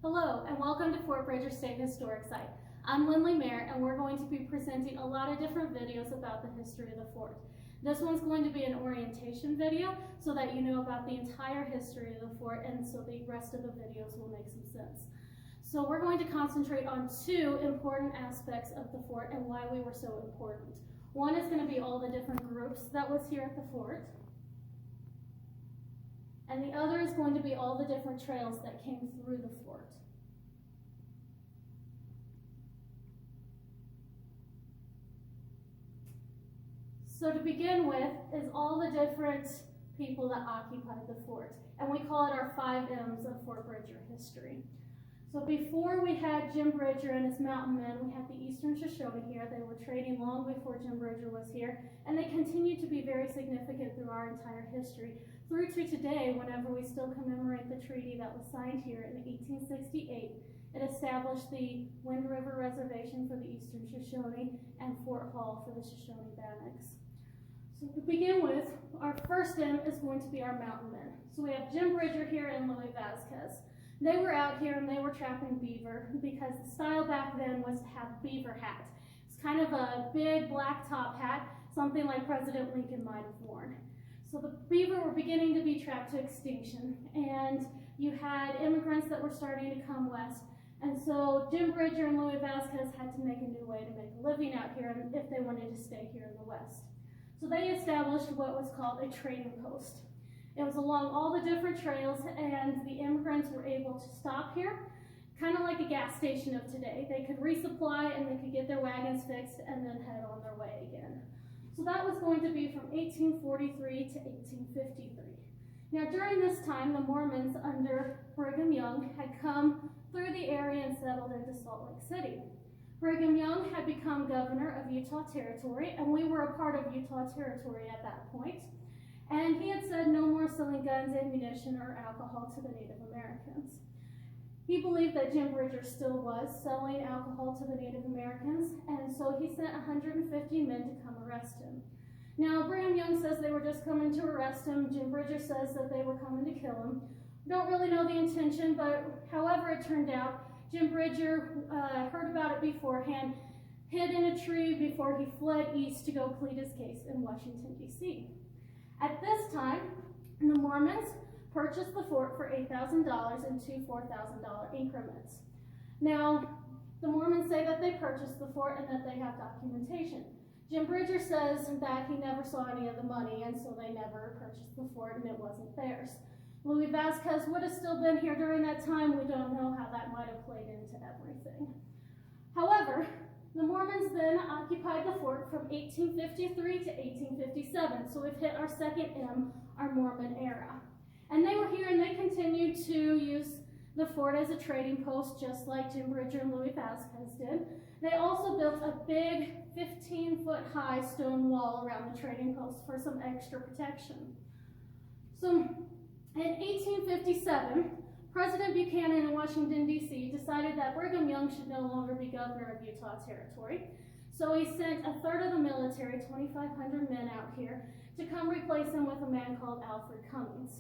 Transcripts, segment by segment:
Hello and welcome to Fort Bridger State Historic Site. I'm Lindley Mayer and we're going to be presenting a lot of different videos about the history of the fort. This one's going to be an orientation video so that you know about the entire history of the fort and so the rest of the videos will make some sense. So we're going to concentrate on two important aspects of the fort and why we were so important. One is going to be all the different groups that was here at the fort. And the other is going to be all the different trails that came through the fort. So to begin with is all the different people that occupied the fort. And we call it our 5 M's of Fort Bridger history. So before we had Jim Bridger and his mountain men, we had the Eastern Shoshone here. They were trading long before Jim Bridger was here. And they continue to be very significant through our entire history. Through to today, whenever we still commemorate the treaty that was signed here in 1868, it established the Wind River Reservation for the Eastern Shoshone and Fort Hall for the Shoshone Bannocks. So to begin with, our first M is going to be our mountain men. So we have Jim Bridger here and Louis Vasquez. They were out here and they were trapping beaver because the style back then was to have a beaver hat. It's kind of a big black top hat, something like President Lincoln might have worn. So the beaver were beginning to be trapped to extinction, and you had immigrants that were starting to come west. And so Jim Bridger and Louis Vasquez had to make a new way to make a living out here if they wanted to stay here in the west. So they established what was called a trading post. It was along all the different trails, and the immigrants were able to stop here, kind of like a gas station of today. They could resupply and they could get their wagons fixed and then head on their way again. So that was going to be from 1843 to 1853. Now during this time, the Mormons under Brigham Young had come through the area and settled into Salt Lake City. Brigham Young had become governor of Utah Territory, and we were a part of Utah Territory at that point. And he had said no more selling guns, ammunition, or alcohol to the Native Americans. He believed that Jim Bridger still was selling alcohol to the Native Americans, and so he sent 150 men to come arrest him. Now, Brigham Young says they were just coming to arrest him. Jim Bridger says that they were coming to kill him. Don't really know the intention, but however it turned out, Jim Bridger heard about it beforehand, hid in a tree before he fled east to go plead his case in Washington, D.C. At this time, the Mormons purchased the fort for $8,000 in two $4,000 increments. Now, the Mormons say that they purchased the fort and that they have documentation. Jim Bridger says that he never saw any of the money, and so they never purchased the fort and it wasn't theirs. Louis Vasquez would have still been here during that time. We don't know how that might have played into everything. However, the Mormons then occupied the fort from 1853 to 1857, so we've hit our second M, our Mormon era. And they were here and they continued to use the fort as a trading post, just like Jim Bridger and Louis Vasquez did. They also built a big 15-foot high stone wall around the trading post for some extra protection. So in 1857, President Buchanan in Washington, D.C. decided that Brigham Young should no longer be governor of Utah Territory. So he sent a third of the military, 2,500 men out here, to come replace him with a man called Alfred Cummings.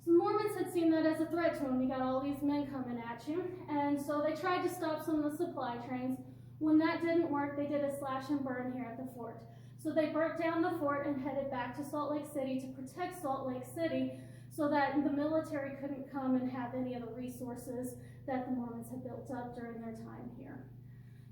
So the Mormons had seen that as a threat to him. You got all these men coming at you. And so they tried to stop some of the supply trains. When that didn't work, they did a slash and burn here at the fort. So they burnt down the fort and headed back to Salt Lake City to protect Salt Lake City so that the military couldn't come and have any of the resources that the Mormons had built up during their time here.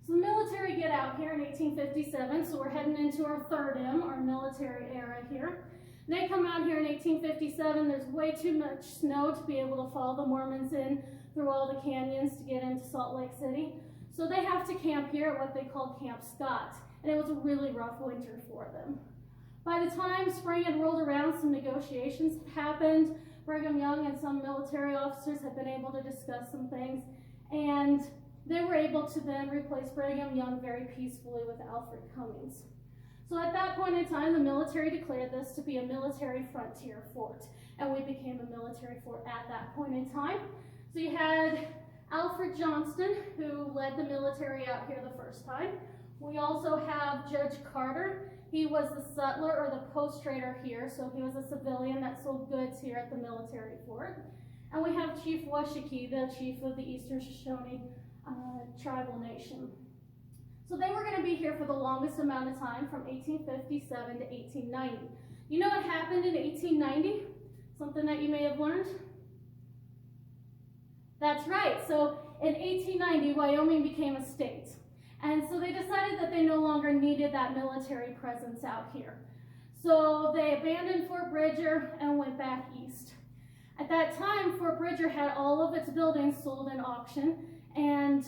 So the military get out here in 1857, so we're heading into our third M, our military era here. They come out here in 1857. There's way too much snow to be able to follow the Mormons in through all the canyons to get into Salt Lake City. So they have to camp here at what they called Camp Scott, and it was a really rough winter for them. By the time spring had rolled around, some negotiations had happened. Brigham Young and some military officers had been able to discuss some things, and they were able to then replace Brigham Young very peacefully with Alfred Cummings. So at that point in time, the military declared this to be a military frontier fort, and we became a military fort at that point in time. So you had Alfred Johnston, who led the military out here the first time. We also have Judge Carter. He was the sutler or the post trader here, so he was a civilian that sold goods here at the military fort. And we have Chief Washakie, the chief of the Eastern Shoshone tribal nation. So they were going to be here for the longest amount of time, from 1857 to 1890. You know what happened in 1890? Something that you may have learned? That's right. So in 1890, Wyoming became a state. And so they decided that they no longer needed that military presence out here. So they abandoned Fort Bridger and went back east. At that time, Fort Bridger had all of its buildings sold in auction, and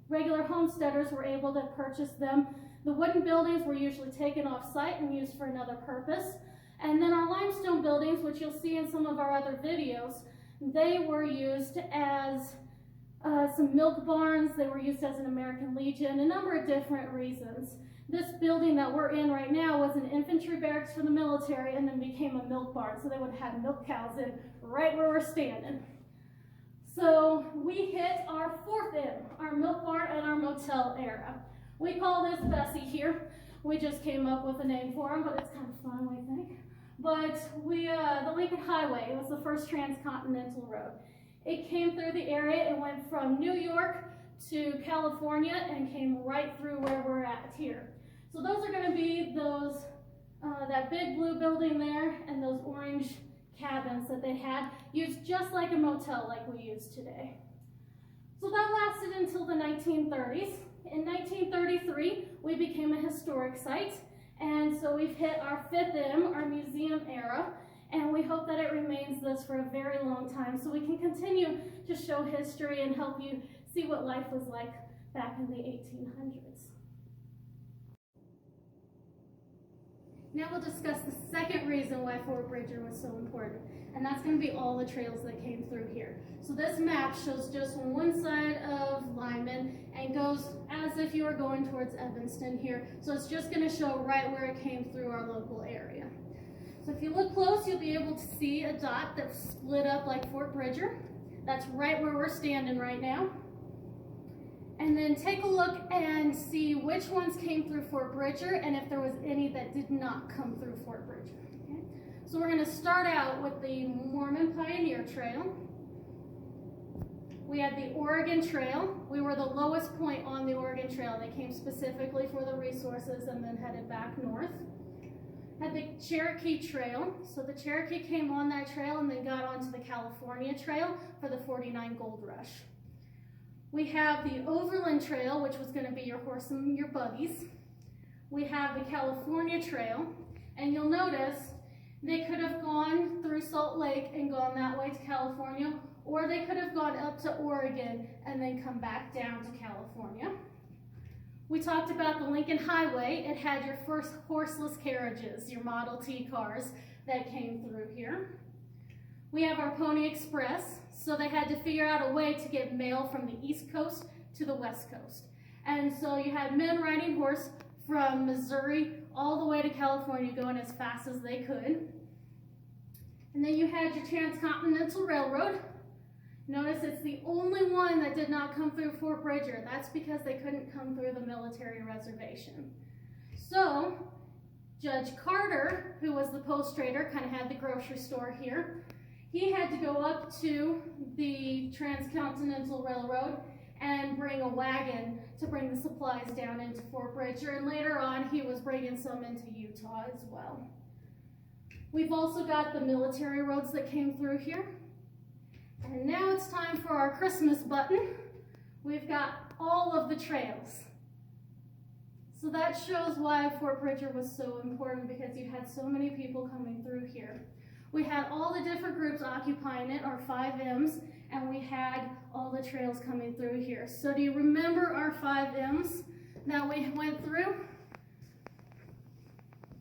regular homesteaders were able to purchase them. The wooden buildings were usually taken off site and used for another purpose. And then our limestone buildings, which you'll see in some of our other videos, they were used as some milk barns. They were used as an American Legion, a number of different reasons. This building that we're in right now was an infantry barracks for the military and then became a milk barn. So they would have milk cows in right where we're standing. So we hit our fourth M, our milk barn and our motel era. We call this Bessie here. We just came up with a name for him, but it's kind of fun, we think. But the Lincoln Highway, it was the first transcontinental road. It came through the area. It went from New York to California and came right through where we're at here. So those are going to be those, that big blue building there and those orange cabins that they had, used just like a motel like we use today. So that lasted until the 1930s. In 1933, we became a historic site, and so we've hit our fifth M, our museum era, and we hope that it remains this for a very long time so we can continue to show history and help you see what life was like back in the 1800s. Now we'll discuss the second reason why Fort Bridger was so important, and that's going to be all the trails that came through here. So this map shows just one side of Lyman and goes as if you were going towards Evanston here. So it's just going to show right where it came through our local area. So if you look close, you'll be able to see a dot that's split up like Fort Bridger. That's right where we're standing right now. And then take a look and see which ones came through Fort Bridger and if there was any that did not come through Fort Bridger. Okay? So we're going to start out with the Mormon Pioneer Trail. We had the Oregon Trail. We were the lowest point on the Oregon Trail. They came specifically for the resources and then headed back north. Had the Cherokee Trail. So the Cherokee came on that trail and then got onto the California Trail for the 49 Gold Rush. We have the Overland Trail, which was going to be your horse and your buggies. We have the California Trail, and you'll notice they could have gone through Salt Lake and gone that way to California, or they could have gone up to Oregon and then come back down to California. We talked about the Lincoln Highway. It had your first horseless carriages, your Model T cars that came through here. We have our Pony Express, so they had to figure out a way to get mail from the East Coast to the West Coast. And so you had men riding horse from Missouri all the way to California going as fast as they could. And then you had your Transcontinental Railroad. Notice it's the only one that did not come through Fort Bridger. That's because they couldn't come through the military reservation. So Judge Carter, who was the post trader, kind of had the grocery store here. He had to go up to the Transcontinental Railroad and bring a wagon to bring the supplies down into Fort Bridger, and later on he was bringing some into Utah as well. We've also got the military roads that came through here. And now it's time for our Christmas button. We've got all of the trails. So that shows why Fort Bridger was so important, because you had so many people coming through here. We had all the different groups occupying it, our 5 M's, and we had all the trails coming through here. So do you remember our 5 M's that we went through?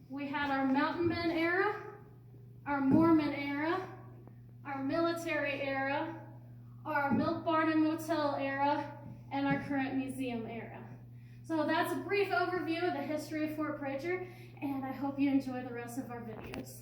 We had our Mountain Men era, our Mormon era, our military era, our milk barn and motel era, and our current museum era. So that's a brief overview of the history of Fort Bridger, and I hope you enjoy the rest of our videos.